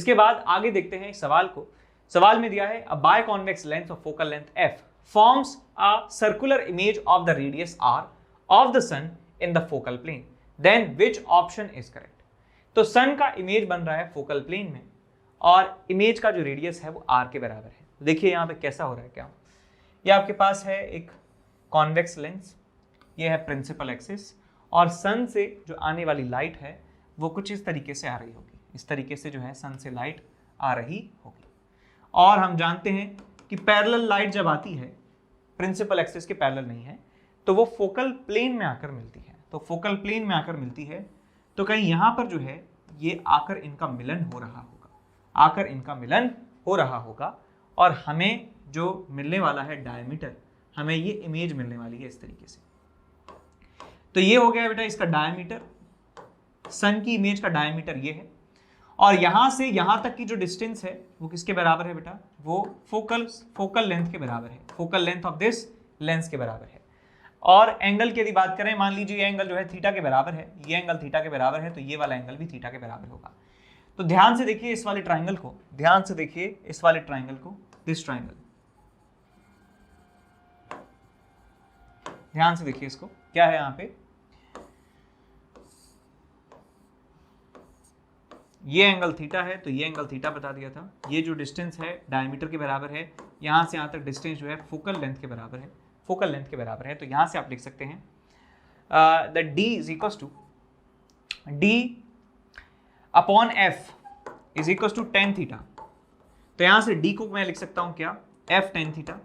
इसके बाद आगे देखते हैं इस सवाल को। सवाल में दिया है a biconvex lens of focal length f forms a circular image of the radius r of the sun in the focal plane, then which option is correct. तो सन का इमेज बन रहा है फोकल प्लेन में और image का जो radius है वो r के बराबर है। देखिए यहाँ पे कैसा हो रहा है, क्या ये आपके पास है एक कॉन्वेक्स लेंस, ये है प्रिंसिपल एक्सिस, और सन से जो आने वाली लाइट है वो कुछ इस तरीके से आ रही होगी, इस तरीके से जो है सन से लाइट आ रही होगी। और हम जानते हैं कि पैरेलल लाइट जब आती है प्रिंसिपल एक्सिस के पैरेलल नहीं है तो वो फोकल प्लेन में आकर मिलती है। तो फोकल प्लेन में आकर मिलती है तो कहीं यहाँ पर जो है ये आकर इनका मिलन हो रहा होगा, आकर इनका मिलन हो रहा होगा, और हमें जो मिलने वाला है डायमीटर, हमें ये इमेज मिलने वाली है इस तरीके से। तो ये हो गया बेटा इसका डायमीटर, सन की इमेज का डायमीटर ये है, और यहां से यहां तक की जो डिस्टेंस है वो किसके बराबर है बेटा, वो फोकल लेंथ के बराबर है, focal length of this lens के बराबर है। और एंगल की यदि बात करें, मान लीजिए ये एंगल जो है थीटा के बराबर है, ये एंगल थीटा के बराबर है, तो ये वाला एंगल भी थीटा के बराबर होगा। तो ध्यान से देखिए इस वाले ट्राइंगल को, ध्यान से देखिए इस वाले ट्राइंगल को, दिस ट्राइंगल, ध्यान से देखिए इसको, क्या है यहाँ पे, ये एंगल थीटा है तो ये एंगल थीटा बता दिया था, ये जो डिस्टेंस है डायमीटर के बराबर है, यहाँ से यहाँ तक डिस्टेंस जो है फोकल लेंथ के बराबर है, फोकल लेंथ के बराबर है। तो यहाँ से आप लिख सकते हैं the d is equal to d upon f is equal to tan theta. तो यहाँ से d को मैं लिख सकता हूँ क्या, f tan theta,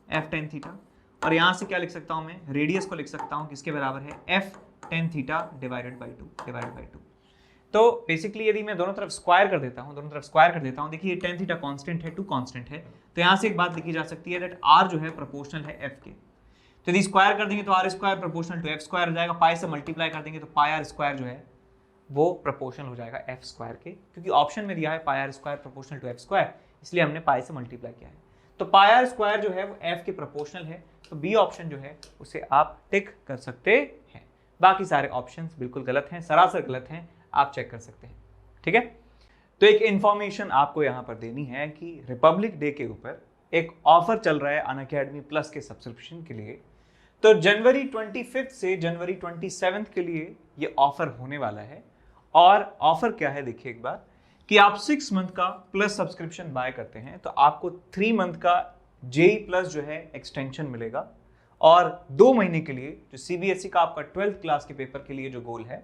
f tan theta, और यहाँ से क्या लिख सकता हूँ मैं, रेडियस को लिख सकता हूँ किसके बराबर है, f tan theta divided by 2। तो बेसिकली यदि मैं दोनों तरफ स्क्वायर कर देता हूँ, देखिए ये tan थीटा कांस्टेंट है, 2 कांस्टेंट है, तो यहाँ से एक बात लिखी जा सकती है दैट r जो है प्रोपोर्शनल है f के। तो यदि स्क्वायर कर देंगे तो r square proportional to f square हो जाएगा, पाई से मल्टीप्लाई कर देंगे तो पाई r स्क्वायर जो है वो प्रोपोर्शनल हो जाएगा f स्क्वायर के, क्योंकि ऑप्शन में दिया है pi r square proportional to f square, इसलिए हमने पाई से मल्टीप्लाई किया है। तो पाई r स्क्वायर जो है वो f के प्रोपोर्शनल है, तो बी ऑप्शन जो है उसे आप टिक कर सकते हैं। बाकी सारे ऑप्शंस बिल्कुल गलत हैं, सरासर गलत हैं, आप चेक कर सकते हैं। ठीक है, तो एक इंफॉर्मेशन आपको यहां पर देनी है कि रिपब्लिक डे के ऊपर एक ऑफर चल रहा है अनअकैडमी प्लस के सब्सक्रिप्शन के लिए। तो जनवरी 25 से जनवरी 27 के लिए ये ऑफर होने वाला है। और ऑफर क्या है देखिए एक बार, कि आप 6 मंथ का प्लस सब्सक्रिप्शन बाय करते हैं तो आपको 3 मंथ का जेई प्लस जो है एक्सटेंशन मिलेगा, और 2 महीने के लिए जो सीबीएसई का आपका 12th क्लास के पेपर के लिए जो गोल है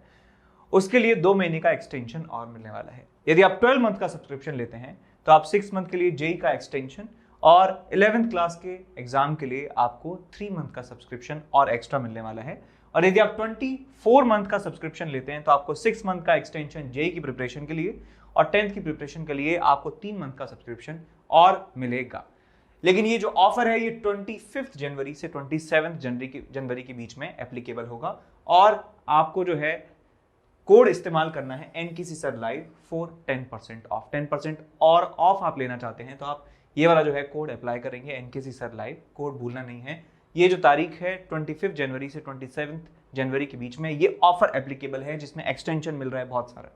उसके लिए 2 महीने का एक्सटेंशन और मिलने वाला है। यदि आप 12 मंथ का सब्सक्रिप्शन लेते हैं तो आप 6 मंथ के लिए जेई का एक्सटेंशन और 11th क्लास के एग्जाम के लिए आपको 3 मंथ का सब्सक्रिप्शन और एक्स्ट्रा मिलने वाला है। और यदि आप 24 मंथ का सब्सक्रिप्शन लेते हैं तो आपको 6 मंथ का एक्सटेंशन जेई की प्रिपरेशन के लिए और 10th की प्रिपरेशन के लिए आपको 3 मंथ का सब्सक्रिप्शन और मिलेगा। लेकिन ये जो ऑफर है ये 25 जनवरी से 27 जनवरी के बीच में एप्लीकेबल होगा, और आपको जो है कोड इस्तेमाल करना है NKC sir live for 10% of. 10% और ऑफ आप लेना चाहते हैं तो आप ये वाला जो है कोड अप्लाई करेंगे, एनकेसी सर लाइव, कोड भूलना नहीं है। ये जो तारीख है 25 जनवरी से 27 जनवरी के बीच में ये ऑफर एप्लीकेबल है, जिसमें एक्सटेंशन मिल रहा है बहुत सारा।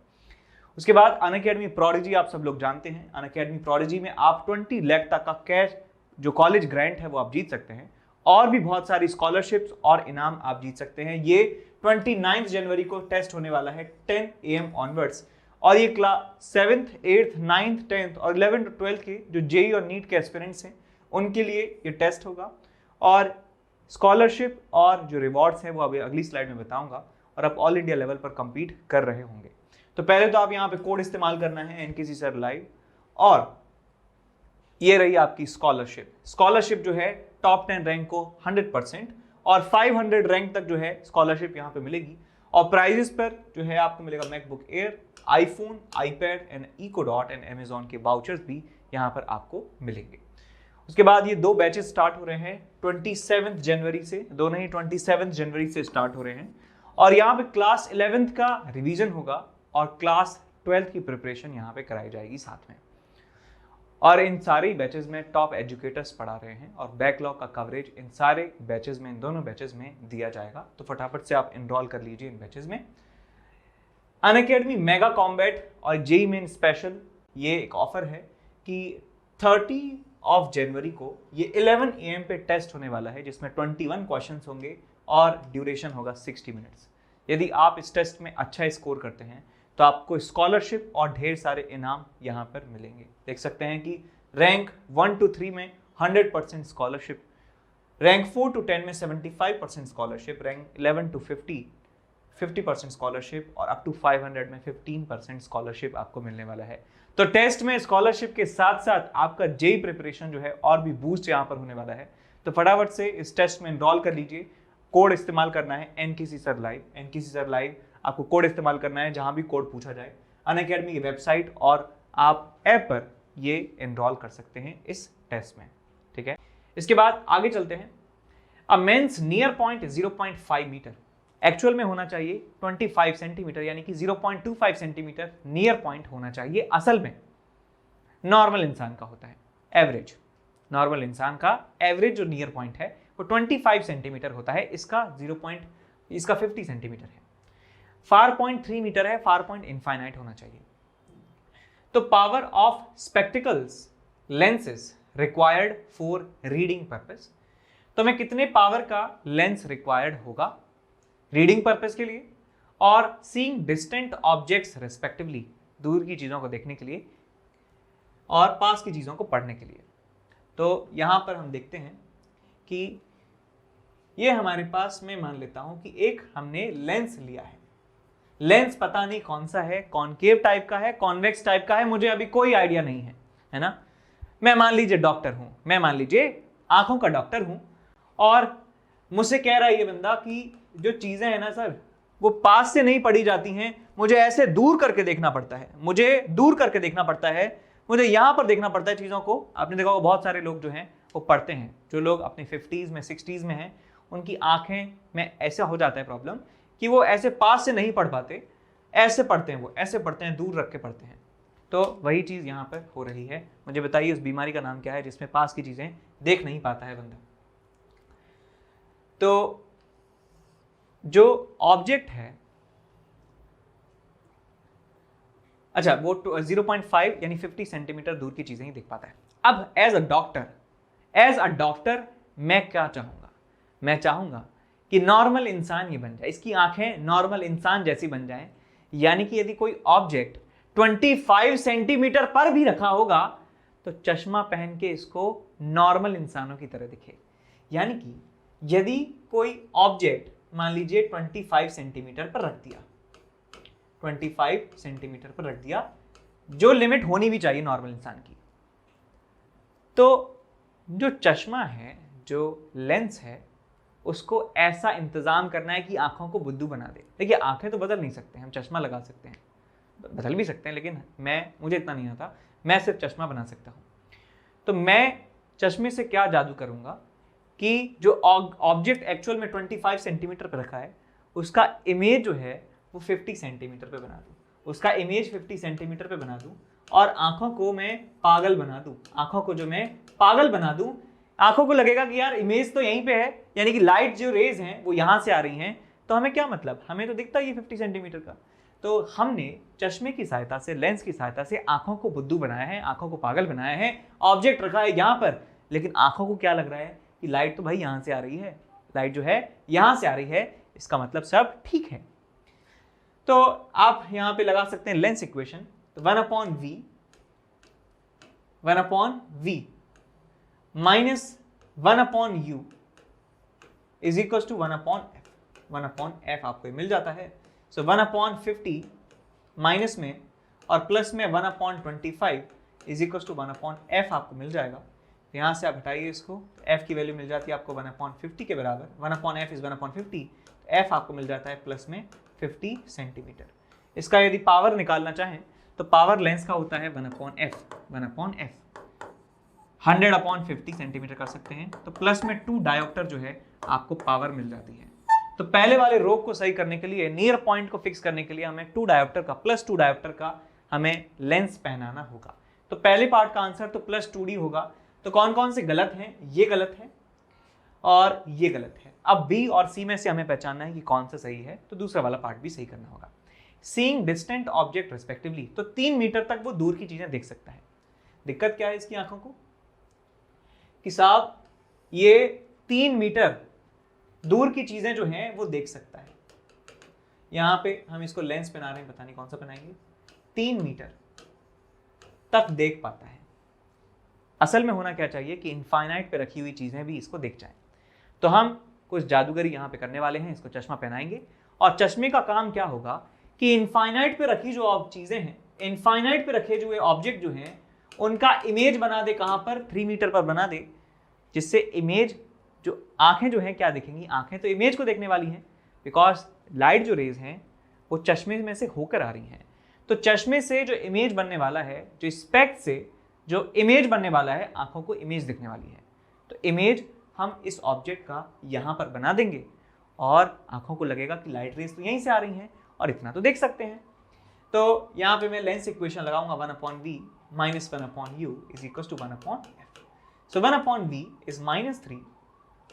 उसके बाद अनअकैडमी प्रोडिजी आप सब लोग जानते हैं, अनअकैडमी प्रोडिजी में आप 20 लाख तक का कैश जो कॉलेज ग्रांट है वो आप जीत सकते हैं, और भी बहुत सारी स्कॉलरशिप्स और इनाम आप जीत सकते हैं। ये 29 जनवरी को टेस्ट होने वाला है 10 AM ऑनवर्ड्स, और ये class 7th 8th 9th 10th और 11th और 12th के जो जेई और नीट के एस्पिरेंट्स हैं उनके लिए ये टेस्ट होगा। और स्कॉलरशिप और जो रिवॉर्ड्स हैं वो अभी अगली स्लाइड में बताऊंगा, और आप ऑल इंडिया लेवल पर कंपीट कर रहे होंगे। तो पहले तो आप यहाँ पे कोड इस्तेमाल करना है एनकेसी सर लाइव, और ये रही आपकी स्कॉलरशिप। स्कॉलरशिप जो है टॉप 10 रैंक को 100% और 500 रैंक तक जो है स्कॉलरशिप यहाँ पे मिलेगी। और प्राइजेस पर जो है आपको मिलेगा MacBook Air, iPhone, iPad and Echo Dot and Amazon के वाउचर्स भी यहाँ पर आपको मिलेंगे। उसके बाद ये 2 बैचेस स्टार्ट हो रहे हैं 27 जनवरी से, दोनों ही 27 जनवरी से स्टार्ट हो रहे हैं। और यहाँ पे क्लास 11th का रिवीजन होगा और क्लास 12th की प्रिपरेशन यहाँ पे कराई जाएगी साथ में। और इन सारे बैचेस में टॉप एजुकेटर्स पढ़ा रहे हैं, और बैकलॉग का कवरेज इन सारे बैचेस में, इन दोनों बैचेस में दिया जाएगा। तो फटाफट से आप इनरोल कर लीजिए इन बैचेस में। अनअकैडमी मेगा कॉम्बैट और जेई मेन स्पेशल ये एक ऑफर है कि 30 ऑफ जनवरी को ये 11 AM पे टेस्ट होने वाला है, जिसमें 21 क्वेश्चंस होंगे और ड्यूरेशन होगा 60 मिनट्स। यदि आप इस टेस्ट में अच्छा स्कोर करते हैं तो आपको स्कॉलरशिप और ढेर सारे इनाम यहाँ पर मिलेंगे। देख सकते हैं कि रैंक 1 to 3 में 100% स्कॉलरशिप, रैंक 4 to 10 में 75% स्कॉलरशिप, रैंक 11 to 50% स्कॉलरशिप और अप टू 500 में 15% स्कॉलरशिप आपको मिलने वाला है। तो टेस्ट में स्कॉलरशिप के साथ साथ आपका जेई प्रिपरेशन जो है और भी बूस्ट यहाँ पर होने वाला है। तो फटाफट से इस टेस्ट में एनरोल कर लीजिए। कोड इस्तेमाल करना है NKC sir live, NKC sir live आपको कोड इस्तेमाल करना है जहां भी कोड पूछा जाए। अनअकैडमी की वेबसाइट और आप ऐप पर ये एनरोल कर सकते हैं इस टेस्ट में, ठीक है। इसके बाद आगे चलते हैं। A man's near point 0.5 metre, actual में होना चाहिए 25 सेंटीमीटर, यानी कि 0.25 सेंटीमीटर नियर पॉइंट होना चाहिए। असल में नॉर्मल इंसान का होता है एवरेज, नॉर्मल इंसान का एवरेज जो नियर पॉइंट है वो 25 सेंटीमीटर होता है। इसका 50 सेंटीमीटर है। फार पॉइंट 3 मीटर है, फार पॉइंट इनफाइनाइट होना चाहिए। तो power of spectacles lenses required for reading purpose, तो हमें कितने पावर का लेंस रिक्वायर्ड होगा रीडिंग पर्पस के लिए और सीइंग डिस्टेंट ऑब्जेक्ट्स रेस्पेक्टिवली, दूर की चीजों को देखने के लिए और पास की चीजों को पढ़ने के लिए। तो यहां पर हम देखते हैं कि ये हमारे पास, मैं मान लेता हूं कि एक हमने लेंस लिया है। लेंस पता नहीं कौन सा है, कॉनकेव टाइप का है, कॉन्वेक्स टाइप का है, मुझे अभी कोई आइडिया नहीं है ना। मैं मान लीजिए डॉक्टर हूं, मैं मान लीजिए आंखों का डॉक्टर हूं और मुझसे कह रहा है ये बंदा कि जो चीजें हैं ना सर वो पास से नहीं पढ़ी जाती हैं, मुझे ऐसे दूर करके देखना पड़ता है, मुझे दूर करके देखना पड़ता है, मुझे यहां पर देखना पड़ता है चीजों को। आपने देखा होगा बहुत सारे लोग जो हैं वो पढ़ते हैं, जो लोग अपने 50s में 60s में हैं उनकी आंखें में ऐसा हो जाता है प्रॉब्लम कि वो ऐसे पास से नहीं पढ़ पाते, ऐसे पढ़ते हैं, वो ऐसे पढ़ते हैं, दूर रख के पढ़ते हैं। तो वही चीज़ यहाँ पर हो रही है। मुझे बताइए उस बीमारी का नाम क्या है जिसमें पास की चीज़ें देख नहीं पाता है बंदा। तो जो ऑब्जेक्ट है, अच्छा वो 0.5 यानी 50 सेंटीमीटर दूर की चीज़ें ही देख पाता है। अब एज अ डॉक्टर मैं क्या चाहूँगा, मैं चाहूँगा कि नॉर्मल इंसान ये बन जाए, इसकी आंखें नॉर्मल इंसान जैसी बन जाएं। यानी कि यदि कोई ऑब्जेक्ट 25 सेंटीमीटर पर भी रखा होगा तो चश्मा पहन के इसको नॉर्मल इंसानों की तरह दिखे। यानी कि यदि कोई ऑब्जेक्ट मान लीजिए 25 सेंटीमीटर पर रख दिया, 25 सेंटीमीटर पर रख दिया, जो लिमिट होनी भी चाहिए नॉर्मल इंसान की, तो जो चश्मा है, जो लेंस है, उसको ऐसा इंतजाम करना है कि आंखों को बुद्धू बना दे। देखिए आंखें तो बदल नहीं सकते, हम चश्मा लगा सकते हैं, बदल भी सकते हैं, लेकिन मुझे इतना नहीं आता, मैं सिर्फ चश्मा बना सकता हूँ। तो मैं चश्मे से क्या जादू करूँगा कि जो ऑब्जेक्ट एक्चुअल में 25 सेंटीमीटर पर रखा है उसका इमेज जो है वो 50 सेंटीमीटर पे बना दूँ, उसका इमेज 50 सेंटीमीटर पे बना दूँ और आंखों को मैं पागल बना दूँ, आंखों को जो मैं पागल बना दूँ। आंखों को लगेगा कि यार इमेज तो यहीं पे है, यानी कि लाइट जो रेज हैं वो यहाँ से आ रही हैं, तो हमें क्या मतलब, हमें तो दिखता ही 50 सेंटीमीटर का। तो हमने चश्मे की सहायता से, लेंस की सहायता से आंखों को बुद्धू बनाया है, आंखों को पागल बनाया है। ऑब्जेक्ट रखा है यहाँ पर, लेकिन आंखों को क्या लग रहा है कि लाइट तो भाई यहाँ से आ रही है, लाइट जो है यहाँ से आ रही है, इसका मतलब सब ठीक है। तो आप यहाँ पे लगा सकते हैं लेंस इक्वेशन, तो 1/v minus 1/u is equal to 1/f। 1/f आपको मिल जाता है। सो 1/50 माइनस में और प्लस में 1/25 इज इक्वल टू 1/f आपको मिल जाएगा। यहाँ से आप हटाइए इसको, f की वैल्यू मिल जाती है आपको 1/50 के बराबर। 1/f इज 1/50, f आपको मिल जाता है प्लस में 50 सेंटीमीटर। इसका यदि पावर निकालना चाहें तो पावर लेंस का होता है 1/f 100/50 सेंटीमीटर कर सकते हैं। तो प्लस में 2 डायोप्टर जो है आपको पावर मिल जाती है। तो पहले वाले रोग को सही करने के लिए, नियर पॉइंट को फिक्स करने के लिए हमें 2 डायोप्टर का, प्लस 2 डायोप्टर का हमें लेंस पहनाना होगा। तो पहले पार्ट का आंसर तो प्लस 2d होगा। तो कौन कौन से गलत हैं, ये गलत है और ये गलत है। अब बी और सी में से हमें पहचानना है कि कौन सा सही है, तो दूसरा वाला पार्ट भी सही करना होगा। सीइंग डिस्टेंट ऑब्जेक्ट रिस्पेक्टिवली, तो 3 मीटर तक वो दूर की चीजें देख सकता है। दिक्कत क्या है इसकी आंखों को कि साहब ये 3 मीटर दूर की चीजें जो हैं वो देख सकता है। यहां पे हम इसको लेंस पहना रहे हैं, पता नहीं कौन सा पहनाएंगे, 3 मीटर तक देख पाता है। असल में होना क्या चाहिए कि इनफाइनाइट पे रखी हुई चीजें भी इसको दिख जाएं। तो हम कुछ जादूगरी यहां पे करने वाले हैं, इसको चश्मा पहनाएंगे और चश्मे का काम क्या होगा कि इनफाइनाइट पे रखी जो चीजें हैं, इनफाइनाइट पे रखे जो ऑब्जेक्ट जो हैं उनका इमेज बना दे, कहां पर, 3 मीटर पर बना दे, जिससे इमेज जो आंखें जो हैं क्या दिखेंगी, आंखें तो इमेज को देखने वाली हैं, बिकॉज लाइट जो रेज हैं वो चश्मे में से होकर आ रही हैं। तो चश्मे से जो इमेज बनने वाला है, जो स्पेक्ट से जो इमेज बनने वाला है, आंखों को इमेज दिखने वाली है। तो इमेज हम इस ऑब्जेक्ट का यहां पर बना देंगे और आंखों को लगेगा कि लाइट रेज तो यहीं से आ रही हैं और इतना तो देख सकते हैं। तो यहां पे मैं लेंस इक्वेशन लगाऊंगा 1/v minus 1/u is equals to 1/f. So 1/v is -3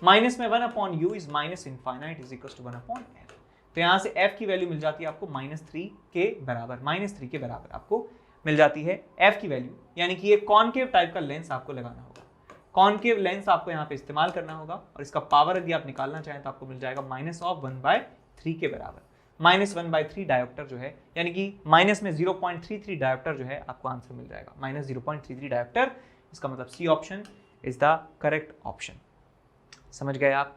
minus में 1/u is minus infinite is equals to 1/f. तो यहां से f की वैल्यू मिल जाती है आपको -3 के बराबर आपको मिल जाती है f की वैल्यू, यानी कि ये कॉनकेव टाइप का लेंस आपको लगाना होगा। कॉनकेव लेंस आपको यहाँ पे इस्तेमाल करना होगा और इसका पावर यदि आप निकालना चाहें तो आपको मिल जाएगा -1/3 के बराबर। -1/3 डायोप्टर जो है, यानी कि माइनस में 0.33 डायोप्टर जो है आपको आंसर मिल जाएगा, -0.33 डायोप्टर। इसका मतलब C option is the correct option. समझ गए आप?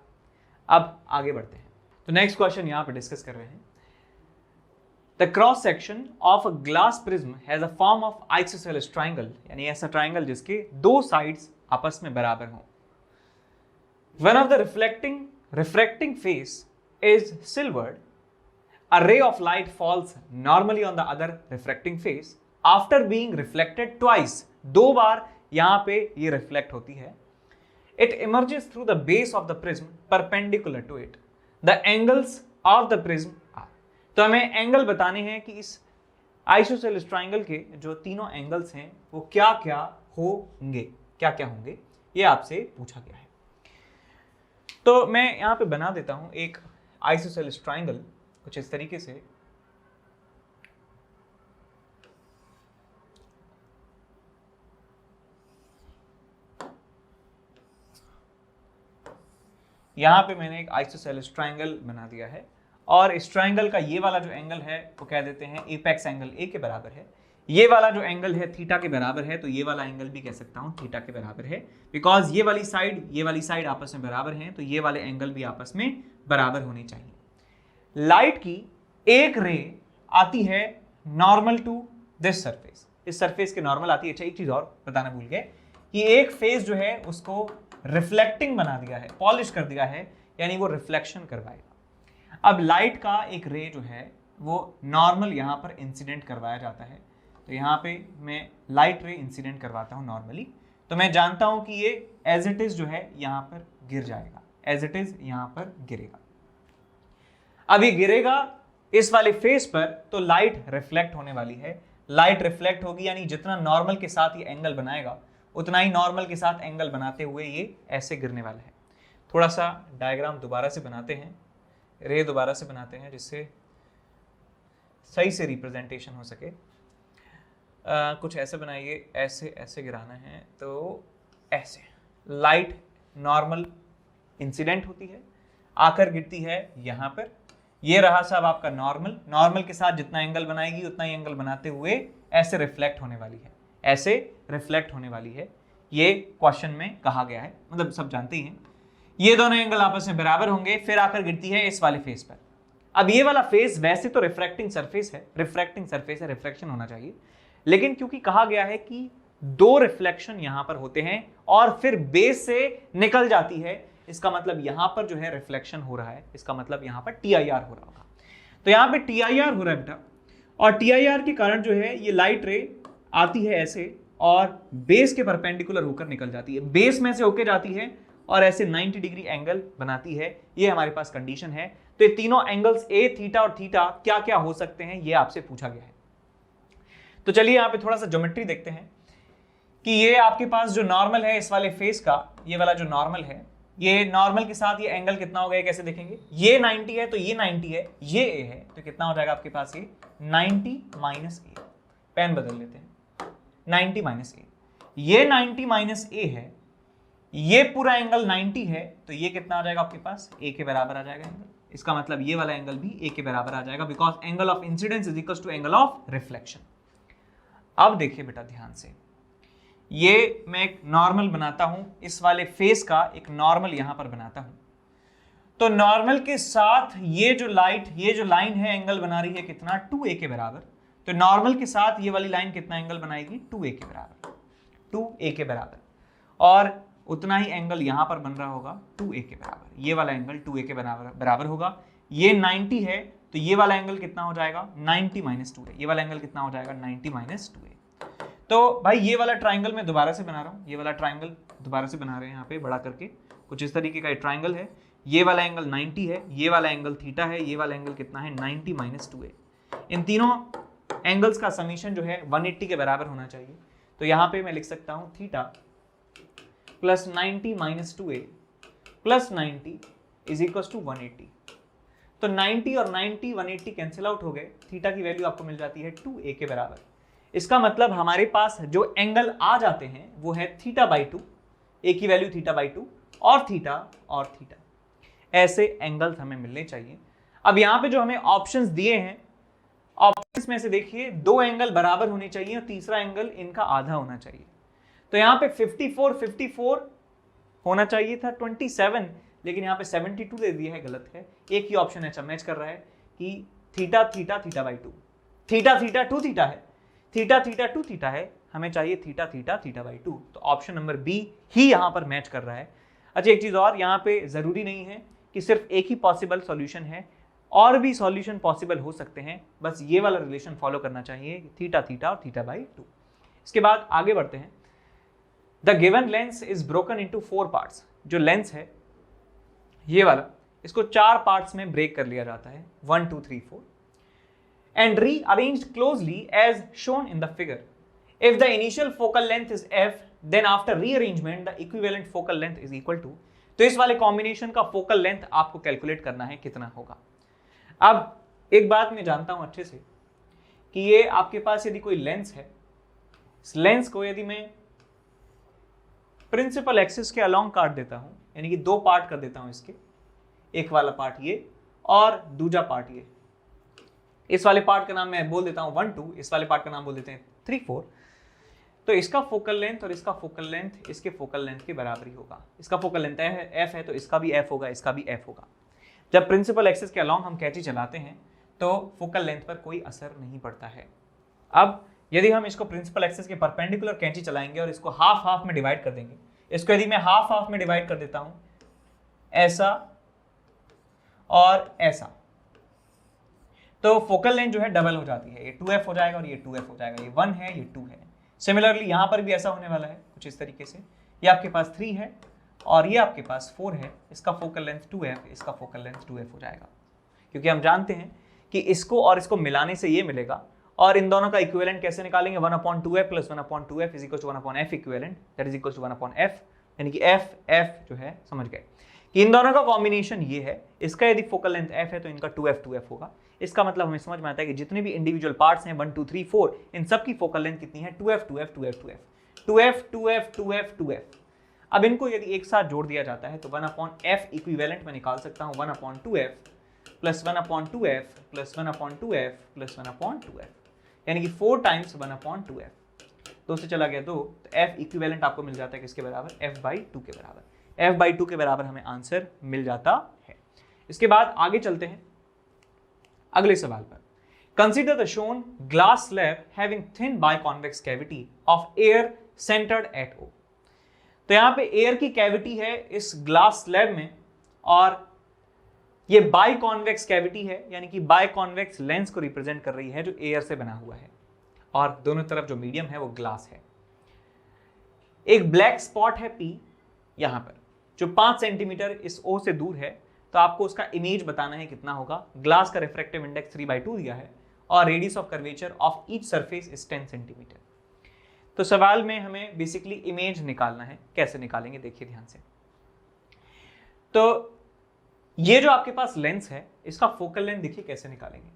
अब आगे बढ़ते हैं। तो नेक्स्ट क्वेश्चन यहाँ पे डिस्कस कर रहे हैं। The cross section of a glass prism has a form of isosceles triangle, यानी ऐसा ट्राइंगल जिसके 2 साइड्स आपस में बराबर हों। One of the refracting face is silvered, a ray of light falls normally on the other refracting face after being reflected twice, 2 बार यहां पे ये रिफ्लेक्ट होती है। It emerges through the base of the prism perpendicular to it. The angles of the prism are, तो हमें angle बताने हैं कि इस आइसोसेलेस ट्राइंगल के जो तीनों एंगल्स हैं वो क्या क्या होंगे, ये आपसे पूछा गया है। तो मैं यहां पे बना देता हूं एक आइसोसेलेस ट्राइंगल कुछ इस तरीके से। यहां पे मैंने एक आइसोसेलेस ट्राइंगल बना दिया है और इस ट्राइंगल का ये वाला जो एंगल है वो कह देते हैं एपेक्स एंगल ए के बराबर है। ये वाला जो एंगल है थीटा के बराबर है, तो ये वाला एंगल भी कह सकता हूं थीटा के बराबर है, बिकॉज ये वाली साइड आपस में बराबर हैं, तो ये वाले एंगल भी आपस में बराबर होने चाहिए। लाइट की एक रे आती है नॉर्मल टू दिस सरफेस, इस सरफेस के नॉर्मल आती है। अच्छा, एक चीज और बताना भूल गए कि एक फेस जो है उसको रिफ्लेक्टिंग बना दिया है, पॉलिश कर दिया है, यानी वो रिफ्लेक्शन करवाएगा। अब लाइट का एक रे जो है वो नॉर्मल यहां पर इंसिडेंट करवाया जाता है, तो यहां पे मैं लाइट रे इंसिडेंट करवाता हूं नॉर्मली, तो मैं जानता हूं कि ये एज इट इज जो है यहां पर गिर जाएगा, एज इट इज यहां पर गिरेगा। अब ये गिरेगा इस वाले फेस पर, तो लाइट रिफ्लेक्ट होने वाली है। लाइट रिफ्लेक्ट होगी, यानी जितना नॉर्मल के साथ ये एंगल बनाएगा उतना ही नॉर्मल के साथ एंगल बनाते हुए ये ऐसे गिरने वाला है। थोड़ा सा डायग्राम दोबारा से बनाते हैं, रे दोबारा से बनाते हैं जिससे सही से रिप्रेजेंटेशन हो सके। कुछ ऐसे बनाइए, ऐसे ऐसे गिराना है, तो ऐसे लाइट नॉर्मल इंसिडेंट होती है, आकर गिरती है यहाँ पर। ये रहा साहब आपका नॉर्मल के साथ जितना एंगल बनाएगी उतना ही एंगल बनाते हुए ऐसे रिफ्लेक्ट होने वाली है, ऐसे रिफ्लेक्ट होने वाली है। ये क्वेश्चन में कहा गया है, मतलब सब जानते ही हैं। ये दोनों एंगल आपस में बराबर होंगे, फिर आकर गिरती है इस वाले फेस पर। अब ये वाला फेस वैसे तो रिफ्रैक्टिंग सरफेस है, रिफ्लेक्शन होना चाहिए, लेकिन क्योंकि कहा गया है कि 2 रिफ्लेक्शन यहां पर होते हैं और फिर बेस से निकल जाती है, इसका मतलब यहां पर जो है रिफ्लेक्शन हो रहा है, इसका मतलब यहां पर TIR हो रहा होगा। तो यहां पे TIR हो रहा है बेटा, और TIR के कारण जो है ये लाइट रे आती है ऐसे और बेस के परपेंडिकुलर होकर निकल जाती है, बेस में से होकर जाती है और ऐसे 90 डिग्री एंगल बनाती है। ये हमारे पास कंडीशन है। तो ये तीनों एंगल्स ए, थीटा और थीटा क्या क्या हो सकते हैं, ये आपसे पूछा गया है। तो चलिए यहाँ पे थोड़ा सा ज्योमेट्री देखते हैं कि ये आपके पास जो नॉर्मल है इस वाले फेस का, ये वाला जो नॉर्मल है ये नॉर्मल के साथ ये एंगल कितना हो गया कैसे देखेंगे, ये 90 है तो ये 90 है, ये ए है तो कितना हो जाएगा आपके पास, ये 90 माइनस ए, पेन बदल लेते हैं, 90 माइनस ए, ये 90 माइनस ए है, ये पूरा एंगल 90 है तो ये कितना आ जाएगा आपके पास, ए के बराबर आ जाएगा एंगल। इसका मतलब ये वाला एंगल भी ए के बराबर आ जाएगा, because angle of incidence is equal to angle of reflection. अब देखिए बेटा ध्यान से, ये मैं एक नॉर्मल बनाता हूं, इस वाले फेस का एक नॉर्मल यहां पर बनाता हूं, तो नॉर्मल के साथ ये जो लाइन है एंगल बना रही है कितना, 2a के बराबर। तो नॉर्मल के साथ ये वाली लाइन कितना एंगल बनाएगी, 2a के बराबर, 2a के बराबर, और उतना ही एंगल यहां पर बन रहा होगा 2a के बराबर, ये वाला एंगल 2a के बराबर होगा। ये 90 है तो ये वाला एंगल कितना हो जाएगा, 90 माइनस 2a, ये वाला एंगल कितना हो जाएगा, 90 माइनस 2a। तो भाई ये वाला ट्राइंगल मैं दोबारा से बना रहा हूँ, ये वाला ट्राइंगल दोबारा से बना रहे हैं यहाँ पे बड़ा करके, कुछ इस तरीके का ट्राइंगल है, ये वाला एंगल 90 है, ये वाला एंगल थीटा है, ये वाला एंगल कितना है, 90 माइनस 2a। इन तीनों एंगल्स का समीशन जो है 180 के बराबर होना चाहिए। तो यहाँ पे मैं लिख सकता हूँ theta plus 90 minus 2a plus 90 is equal to 180। तो 90 और 90 180 कैंसिल आउट हो गए, थीटा की वैल्यू आपको मिल जाती है 2a के बराबर। इसका मतलब हमारे पास जो एंगल आ जाते हैं वो है थीटा बाई 2, ए की वैल्यू थीटा बाई 2 और थीटा और थीटा, ऐसे एंगल्स हमें मिलने चाहिए। अब यहाँ पे जो हमें ऑप्शंस दिए हैं, ऑप्शंस में से देखिए 2 एंगल बराबर होने चाहिए और तीसरा एंगल इनका आधा होना चाहिए। तो यहाँ पे 54 होना चाहिए था 27, लेकिन यहाँ पे 72 दे दिया है, गलत है। एक ही ऑप्शन अच्छा मैच कर रहा है कि theta theta theta by 2, theta theta 2 theta है, थीटा थीटा 2 थीटा है, हमें चाहिए थीटा थीटा थीटा बाई 2। तो ऑप्शन नंबर बी ही यहाँ पर मैच कर रहा है। अच्छा एक चीज और, यहाँ पे जरूरी नहीं है कि सिर्फ एक ही पॉसिबल सॉल्यूशन है, और भी सॉल्यूशन पॉसिबल हो सकते हैं, बस ये वाला रिलेशन फॉलो करना चाहिए, थीटा थीटा और थीटा बाई 2। इसके बाद आगे बढ़ते हैं। The given lens is broken into 4 parts. जो लेंस है ये वाला, इसको 4 पार्ट्स में ब्रेक कर लिया जाता है, 1 2 3 4, and rearranged closely as shown in the figure. If the initial focal length is f, then after rearrangement the equivalent focal length is equal to, तो इस वाले कॉम्बिनेशन का फोकल लेंथ आपको कैलकुलेट करना है कितना होगा। अब एक बात मैं जानता हूं अच्छे से कि ये आपके पास यदि कोई लेंस है, इस लेंस को यदि मैं प्रिंसिपल एक्सिस के अलोंग काट देता हूं, यानी कि 2 पार्ट कर देता हूं इसके, एक वाला पार्ट ये और दूसरा पार्ट ये, इस वाले पार्ट का नाम मैं बोल देता हूं 1 2, इस वाले पार्ट का नाम बोल देते हैं 3 4, तो इसका फोकल लेंथ और इसका फोकल लेंथ इसके फोकल लेंथ के बराबर ही होगा। इसका फोकल लेंथ f है तो इसका भी f होगा, इसका भी f होगा। जब प्रिंसिपल एक्सिस के अलोंग हम कैंची चलाते हैं तो फोकल लेंथ पर कोई असर नहीं पड़ता है। अब यदि हम इसको प्रिंसिपल एक्सिस के परपेंडिकुलर कैंची चलाएंगे और इसको हाफ हाफ में डिवाइड कर देंगे, इसको यदि मैं हाफ हाफ में डिवाइड कर देता हूं, ऐसा और ऐसा, तो फोकल लेंथ जो है डबल हो जाती है, ये 2f हो जाएगा और ये 2f हो जाएगा, ये 1 है ये 2 है। सिमिलरली यहाँ पर भी ऐसा होने वाला है कुछ इस तरीके से, ये आपके पास 3 है और ये आपके पास 4 है, इसका फोकल लेंथ 2f, इसका फोकल लेंथ 2f हो जाएगा, क्योंकि हम जानते हैं कि इसको और इसको मिलाने से ये मिलेगा। और इन दोनों का इक्विवेलेंट कैसे निकालेंगे, 1/2f plus 1/2f is equal to 1/f equivalent, that is equal to 1/f, यानी कि f जो है, समझ गए कि इन दोनों का कॉम्बिनेशन ये है, इसका यदि फोकल लेंथ f है तो इनका 2f होगा। इसका मतलब हमें समझ में आता है कि जितने भी इंडिविजुअल पार्ट्स हैं 1 2 3 4, इन सब की फोकल लेंथ कितनी है, 2f। अब इनको यदि एक साथ जोड़ दिया जाता है तो 1/f इक्विवेलेंट में निकाल सकता हूँ 1/2f plus 1/2f plus 1/2f plus 1/2f, यानी कि 4 टाइम्स 1/2f। 2 से चला गया 2, तो f इक्विवेलेंट आपको मिल जाता है किसके बराबर, f/2 के बराबर। f/2 के बराबर हमें आंसर मिल जाता है। इसके बाद आगे चलते हैं अगले सवाल पर। Consider the shown glass slab having thin biconvex cavity of air centred at O। तो यहाँ पे एयर की कैविटी है इस ग्लास स्लैब में, और ये बाइकॉन्वेक्स कैविटी है, यानी कि बाइकॉन्वेक्स लेंस को रिप्रेजेंट कर रही है जो एयर से बना हुआ है, और दोनों तरफ जो मीडियम है वो ग्लास है। एक ब्लैक स्पॉट है P यहाँ पर, जो 5 सेंटीमीटर इस O से दूर है, तो आपको उसका इमेज बताना है कितना होगा। ग्लास का रिफ्रैक्टिव इंडेक्स 3/2 दिया है और radius of curvature of each surface is 10 centimetre. तो सवाल में हमें बेसिकली इमेज निकालना है, कैसे निकालेंगे देखिए ध्यान से। तो ये जो आपके पास लेंस है इसका फोकल लेंथ देखिए कैसे निकालेंगे।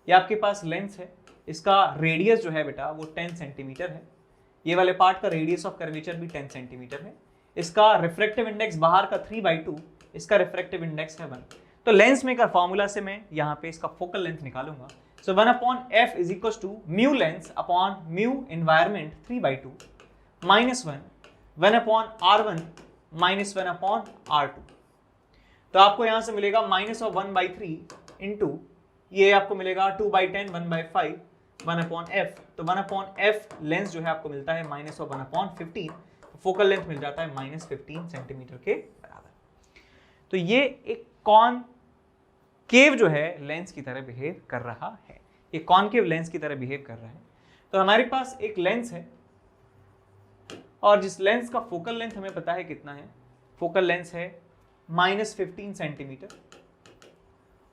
ये आपके पास लेंस है, इसका रेडियस जो है बेटा वो 10 सेंटीमीटर है, ये वाले पार्ट का रेडियस ऑफ कर्वेचर भी 10 सेंटीमीटर है, इसका रिफ्रैक्टिव इंडेक्स बाहर का 3/2, इसका रिफ्रैक्टिव इंडेक्स है 1। तो लेंस मेकर फॉर्मूला से मैं यहाँ पे इसका फोकल लेंथ निकालूंगा। So 1/f is equal to mu lens upon mu environment 3/2 minus 1/r1 minus 1/r2। तो आपको यहां से मिलेगा -1/3 इंटू ये आपको मिलेगा 2/10 1/5 1/f। तो 1/f लेंस जो है आपको मिलता है -1/15, फोकल लेंथ मिल जाता है -15 सेंटीमीटर के बराबर। तो ये एक कॉनकेव जो है लेंस की तरह बिहेव कर रहा है, ये कॉनकेव लेंस की तरह बिहेव कर रहा है। तो हमारे पास एक लेंस है और जिस लेंस का फोकल लेंथ हमें पता है कितना है, फोकल लेंथ है -15 सेंटीमीटर।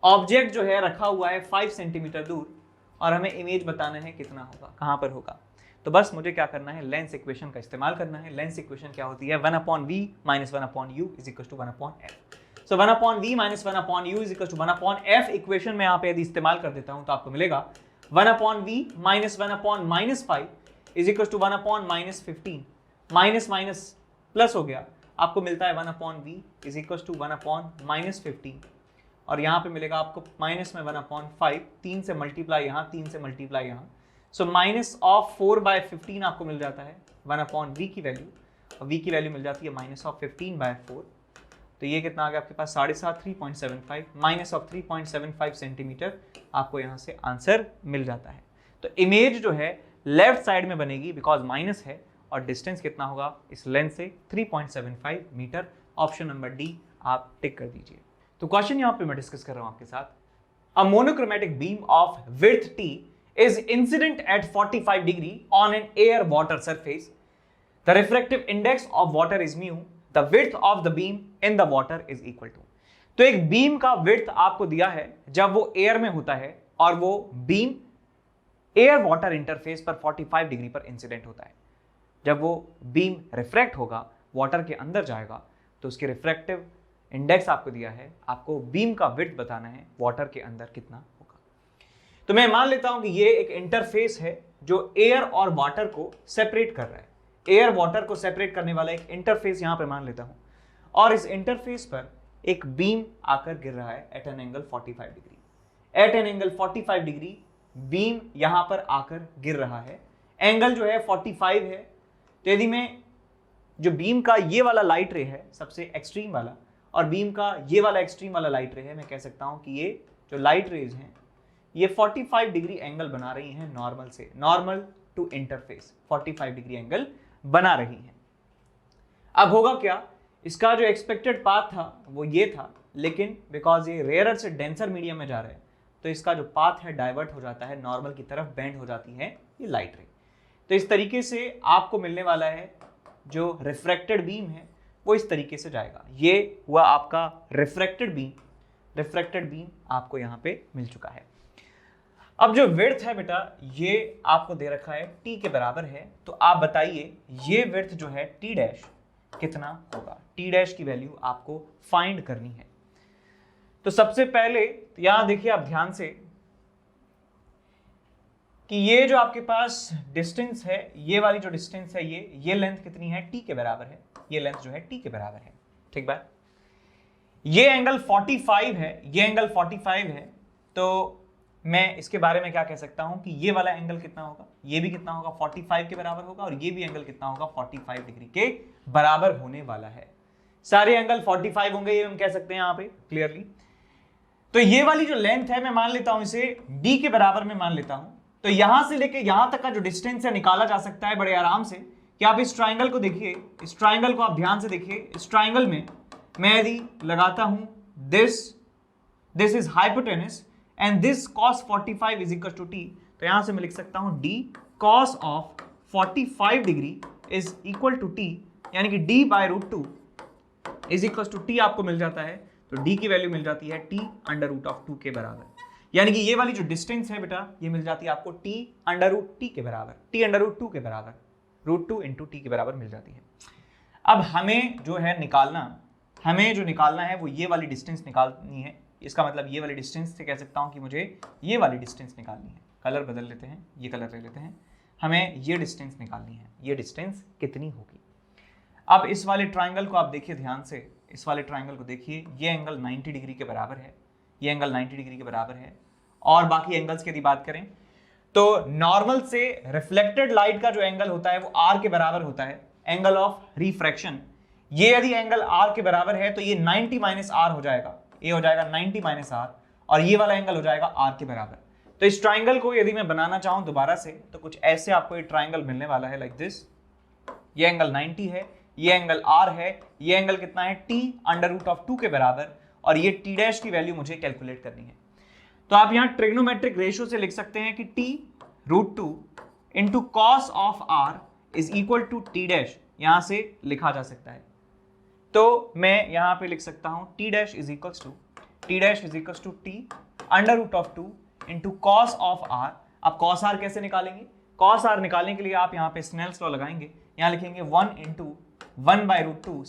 ऑब्जेक्ट जो है रखा हुआ है 5 सेंटीमीटर दूर और हमें इमेज बताना है कितना होगा, कहां पर होगा। तो बस मुझे क्या करना है, लेंस इक्वेशन का इस्तेमाल करना है। लेंस इक्वेशन क्या होती है, 1/v minus 1/u is equal to 1/f। So 1/v minus 1/u is equal to 1/f equation में यहाँ पे यदि इस्तेमाल कर देता हूं तो आपको मिलेगा 1/v minus 1/-5 is equal to 1/-15, minus minus plus हो गया, आपको मिलता है 1/v इज इक्वल टू 1/-15 और यहाँ पे मिलेगा आपको माइनस में 1/5, 3 से मल्टीप्लाई यहाँ, 3 से मल्टीप्लाई यहाँ। सो -4/15 आपको मिल जाता है 1/v की वैल्यू, और v की वैल्यू मिल जाती है -15/4। तो ये कितना आ गया आपके पास 7.5 3.75 -3.75 सेंटीमीटर आपको यहाँ से आंसर मिल जाता है। तो इमेज जो है लेफ्ट साइड में बनेगी बिकॉज माइनस है, और डिस्टेंस कितना होगा इस लेंस से 3.75 मीटर। ऑप्शन नंबर डी आप टिक कर दीजिए। तो क्वेश्चन यहाँ पे मैं डिस्कस कर रहा हूँ आपके साथ। A monochromatic beam of width t is incident at 45 degree on an air water surface. The refractive index of water is mu. The width of the beam in the water is equal to. तो एक beam का width आपको दिया है जब वो air में होता है और वो बीम एयर वाटर इंटरफेस पर 45 डिग्री पर इंसिडेंट होता है। जब वो बीम रिफ्रैक्ट होगा, वाटर के अंदर जाएगा, तो उसके रिफ्रैक्टिव इंडेक्स आपको दिया है, आपको बीम का विड्थ बताना है वाटर के अंदर कितना होगा। तो मैं मान लेता हूं कि ये एक इंटरफेस है जो एयर और वाटर को सेपरेट कर रहा है। एयर वाटर को सेपरेट करने वाला एक इंटरफेस यहां पर मान लेता हूं, और इस इंटरफेस पर एक बीम आकर गिर रहा है at an angle 45 degree. At an angle 45 degree beam यहां पर आकर गिर रहा है, एंगल जो है 45 है। तो यदि मैं जो बीम का ये वाला लाइट रे है सबसे एक्सट्रीम वाला, और बीम का ये वाला एक्सट्रीम वाला लाइट रे है, मैं कह सकता हूं कि ये जो लाइट रेज हैं ये 45 डिग्री एंगल बना रही हैं नॉर्मल से, normal to interface 45 degree angle बना रही हैं। अब होगा क्या, इसका जो एक्सपेक्टेड पाथ था वो ये था, लेकिन बिकॉज ये रेयरर से डेंसर मीडियम में जा रहा है तो इसका जो पाथ है डाइवर्ट हो जाता है, नॉर्मल की तरफ बेंड हो जाती है ये लाइट रे। तो इस तरीके से आपको मिलने वाला है जो रिफ्रैक्टेड बीम है वो इस तरीके से जाएगा। ये हुआ आपका रिफ्रैक्टेड बीम आपको यहाँ पे मिल चुका है। अब जो विड्थ है बेटा ये आपको दे रखा है t के बराबर है, तो आप बताइए ये विड्थ जो है t डैश कितना होगा। t डैश की वैल्यू आपको फाइंड करनी है। तो सबसे पहले तो यहां देखिए आप ध्यान से कि ये जो आपके पास डिस्टेंस है, ये वाली जो डिस्टेंस है ये लेंथ कितनी है, t के बराबर है। ये लेंथ जो है t के बराबर है, ठीक बात। ये एंगल 45 है, ये एंगल 45 है, तो मैं इसके बारे में क्या कह सकता हूं कि ये वाला एंगल कितना होगा, ये भी कितना होगा 45 के बराबर होगा, और ये भी एंगल कितना होगा 45 डिग्री के बराबर होने वाला है। सारे एंगल 45 होंगे ये हम कह सकते हैं यहाँ पे क्लियरली। तो ये वाली जो लेंथ है मैं मान लेता हूं इसे d के बराबर में मान लेता हूं। तो यहां से लेके यहां तक का जो डिस्टेंस है निकाला जा सकता है बड़े आराम से कि आप इस ट्राइंगल को देखिए, इस ट्राइंगल को आप ध्यान से देखिए। इस ट्राइंगल में मैं यदि लगाता हूं this is hypotenuse and this cos 45 is equal to t, तो यहां से मैं लिख सकता हूं d cos ऑफ 45 डिग्री इज इक्वल टू t, यानी कि d by root 2 is equal to t आपको मिल जाता है। तो d की वैल्यू मिल जाती है t अंडर रूट ऑफ 2 के बराबर, यानी कि ये वाली जो डिस्टेंस है बेटा ये मिल जाती है आपको t अंडर रूट t के बराबर, t अंडर रूट 2 के बराबर, रूट 2 इंटू t के बराबर मिल जाती है। अब हमें जो है निकालना हमें जो निकालना है वो ये वाली डिस्टेंस निकालनी है। इसका मतलब ये वाली डिस्टेंस से कह सकता हूँ कि मुझे ये वाली डिस्टेंस निकालनी है। कलर बदल लेते हैं, ये कलर ले लेते हैं, हमें ये डिस्टेंस निकालनी है। ये डिस्टेंस कितनी होगी? अब इस वाले ट्राइंगल को आप देखिए ध्यान से, इस वाले ट्राइंगल को देखिए, ये एंगल 90 डिग्री के बराबर है, ये एंगल 90 डिग्री के बराबर है। और बाकी एंगल्स की यदि बात करें तो नॉर्मल से रिफ्लेक्टेड लाइट का जो एंगल होता है वो आर के बराबर होता है, एंगल ऑफ रिफ्रैक्शन। ये यदि एंगल आर के बराबर है तो ये 90 माइनस आर हो जाएगा, ये हो जाएगा 90 माइनस आर, और ये वाला एंगल हो जाएगा आर के बराबर। तो इस ट्राइंगल को यदि मैं बनाना चाहूं दोबारा से तो कुछ ऐसे आपको ये ट्राइंगल मिलने वाला है, लाइक दिस। ये एंगल 90 है, ये एंगल आर है, ये एंगल कितना है t √2 के बराबर, और ये t डैश की वैल्यू मुझे कैलकुलेट करनी है। तो आप यहां ट्रिग्नोमेट्रिक रेशियो से लिख सकते हैं कि t√2 into cos of r is equal to t dash, यहां से लिखा जा सकता है। तो मैं यहां पे लिख सकता हूं t dash is equal to t √2 into cos of r। अब कॉस r कैसे निकालेंगे? कॉस r निकालने के लिए आप यहां पे स्नेल्स लॉ लगाएंगे, यहां लिखेंगे 1 इंटू 1/√2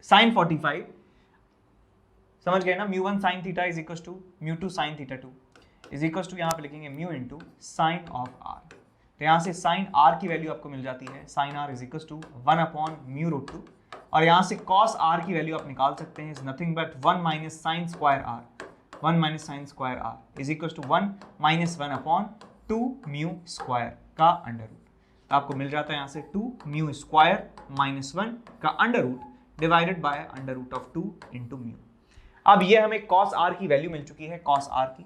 साइन 45, समझ गए ना? μ1 sin theta is equal to μ2 sin theta 2 is equal to, यहाँ पे लिखेंगे mu into sine of r. तो यहाँ से साइन आर की वैल्यू आपको मिल जाती है, sine r is equal to 1/μ√2, और यहाँ से कॉस आर की वैल्यू आप निकाल सकते हैं, is nothing but 1 minus sine square r, 1 minus sine square r is equal to 1 minus 1/2 μ² का अंडर रूट। तो आपको मिल जाता है यहाँ से 2 μ² माइनस 1 का under root divided by √2 into mu. अब ये हमें cos r की वैल्यू मिल चुकी है, cos r की।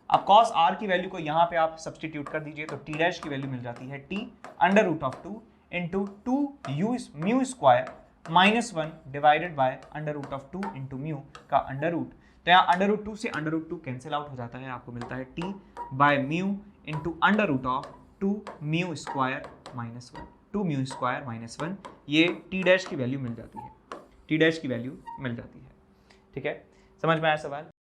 अब cos r की वैल्यू को यहाँ पे आप सब्सटीट्यूट कर दीजिए तो t डैश की वैल्यू मिल जाती है t √2 into 2 μ² minus 1 divided by √2 into mu का अंडर रूट। तो यहाँ √2 से √2 कैंसिल आउट हो जाता है, आपको मिलता है t by mu into √2 μ² minus 1, 2 μ² minus 1, ये t डैश की वैल्यू मिल जाती है, t डैश की वैल्यू मिल जाती है। ठीक है, समझ में आया सवाल?